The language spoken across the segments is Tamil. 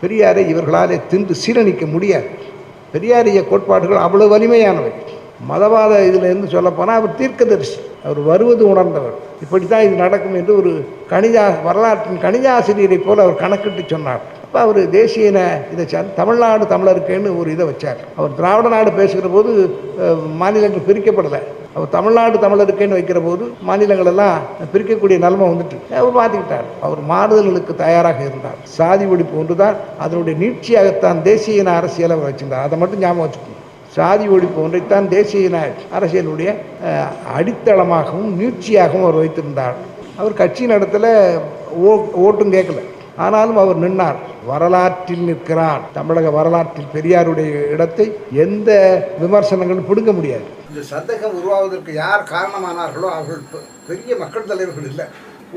பெரியாரை இவர்களால் தின்று சீரணிக்க முடியாது. பெரியாரிய கோட்பாடுகள் அவ்வளவு வலிமையானவை. மதவாத இதில் இருந்து சொல்லப்போனால் அவர் தீர்க்கதரிசி, அவர் வருவது உணர்ந்தவர். இப்படித்தான் இது நடக்கும் என்று ஒரு வரலாற்றின் கணிதாசிரியரை போல் அவர் கணக்கிட்டு சொன்னார். அப்போ அவர் தேசியன இதை தமிழ்நாடு தமிழருக்குன்னு ஒரு இதை வச்சார். அவர் திராவிட நாடு பேசுகிற போது மாநிலங்கள் பிரிக்கப்படலை. அவர் தமிழ்நாடு தமிழருக்குன்னு வைக்கிற போது மாநிலங்கள் எல்லாம் பிரிக்கக்கூடிய நிலைமை வந்துட்டு அவர் மாற்றிக்கிட்டார். அவர் மாறுதல்களுக்கு தயாராக இருந்தார். சாதி ஒழிப்பு ஒன்று தான் அதனுடைய நீட்சியாகத்தான் தேசிய இன அரசியலை அவர் வச்சிருந்தார். அதை மட்டும் ஞாபகம் வச்சுக்கணும். சாதி ஒழிப்பு ஒன்றைத்தான் தேசிய இன அரசியலுடைய அடித்தளமாகவும் நீட்சியாகவும் அவர் வைத்திருந்தார். அவர் கட்சி நடத்தல, ஓட்டும் கேட்கல. ஆனாலும் அவர் நின்றார். வரலாற்றில் நிற்கிறார். தமிழக வரலாற்றில் பெரியாருடைய இடத்தை எந்த விமர்சனங்களும் பிடுங்க முடியாது. இந்த சந்தேகம் உருவாவதற்கு யார் காரணமானார்களோ அவர்கள் பெரிய மக்கள் தலைவர்கள் இல்லை.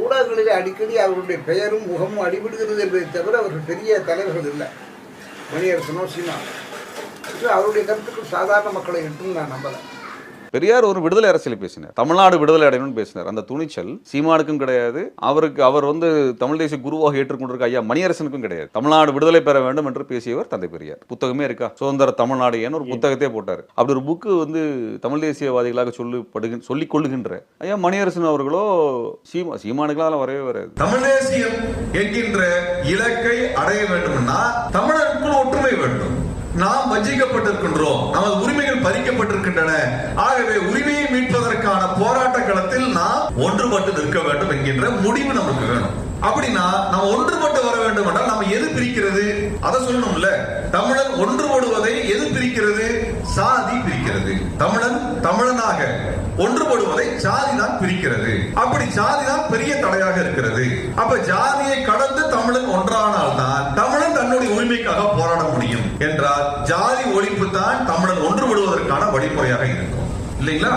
ஊடகங்களிலே அடிக்கடி அவர்களுடைய பெயரும் முகமும் அடிபடுகிறது என்பதை தவிர அவர்கள் பெரிய தலைவர்கள் இல்லை. மணியரசனோ சீமா அவருடைய கருத்துக்கள் சாதாரண மக்களை எட்டும் நான் நம்பலை. பெரியார் ஒரு விடுதலை அரசியல் பேசினார். தமிழ்நாடு விடுதலை அடையணும்னு பேசினார். அந்த துணிச்சல் சீமானுக்கும் கிடையாது. அவர் தமிழ் தேசிய குருவாக ஏற்றுக்கொண்டிருக்க ஐயா மணியரசனுக்கும் கிடையாது. தமிழ்நாடு விடுதலை பெற வேண்டும் என்று பேசியவர் தந்தை பெரியார். புத்தகமே இருக்கா, சுதந்திர தமிழ்நாடு ஏன்னு ஒரு புத்தகத்தையே போட்டார். அப்படி ஒரு புக்கு தமிழ் தேசியவாதிகளாக சொல்லிக் கொள்ளுகின்ற ஐயா மணியரசன் அவர்களோ சீமானுக்கெல்லாம் வரவே வராது. தமிழ் தேசியம் என்கின்ற இலக்கை அடைய வேண்டும்னா தமிழருக்குள் ஒற்றுமை வேண்டும். நாம் வஞ்சிக்கப்பட்டிருக்கின்றோம், நமது உரிமைகள் பறிக்கப்பட்டிருக்கின்றன. ஆகவே உரிமையை மீட்பதற்கான போராட்ட களத்தில் நாம் ஒன்றுபட்டு நிற்க வேண்டும் என்கின்ற முடிவு நமக்கு வேணும். அப்படின்னா நம்ம ஒன்றுபட்டு வர வேண்டும் என்றால் நம்ம எது பிரிக்கிறது அதை சொல்லணும்ல. தமிழன் ஒன்றுபடுவதை எது பிரிக்கிறது? சாதி பிரிக்கிறது. தமிழனாக ஒன்றுபடுவதை சாதி தான் பிரிக்கிறது. அப்படி சாதி தான் பெரிய தடையாக இருக்கிறது. அப்ப ஜாதியை கடந்து தமிழன் ஒன்றானால் தான் தமிழன் தன்னுடைய உரிமைக்காக போராட முடியும் என்றால் ஜாதி ஒழிப்பு தான் தமிழன் ஒன்றுபடுவதற்கான வழிமுறையாக இருக்கும், இல்லைங்களா?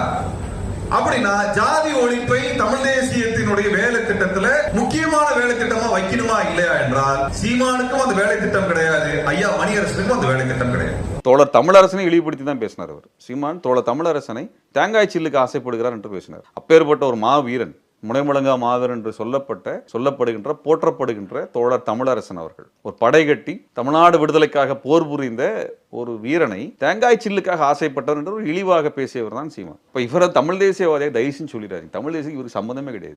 அப்படின்னா ஜாதி ஒழிப்பை தமிழ் தேசியத்தினுடைய வேலை திட்டத்துல முக்கியமான வேலை திட்டமா வைக்கணுமா இல்லையா என்றால் சீமானுக்கும் அந்த வேலை திட்டம் கிடையாது, ஐயா மணியரசனுக்கும் அந்த வேலை திட்டம் கிடையாது. தோழர் தமிழரசனை இழிவுபடுத்தி தான் பேசினார் அவர். சீமான் தோழர் தமிழரசனை தேங்காய் சில்லுக்கு ஆசைப்படுகிறார் என்று பேசினார். அப்பேற்பட்ட ஒரு மாவீரன், முனைமுழங்கா மாவீரன் என்று சொல்லப்படுகின்ற போற்றப்படுகின்ற தோழர் தமிழரசன் அவர்கள் ஒரு படை கட்டி தமிழ்நாடு விடுதலைக்காக போர் புரிந்த ஒரு வீரனை தேங்காய் சில்லுக்காக ஆசைப்பட்டவர் என்று ஒரு இழிவாக பேசியவர் தான் சீமான். இப்ப இவரை தமிழ் தேசியவாதியை தயவுன்னு சொல்லிடுறாங்க. தமிழ் தேசியம் இவருக்கு சம்பந்தமே கிடையாது.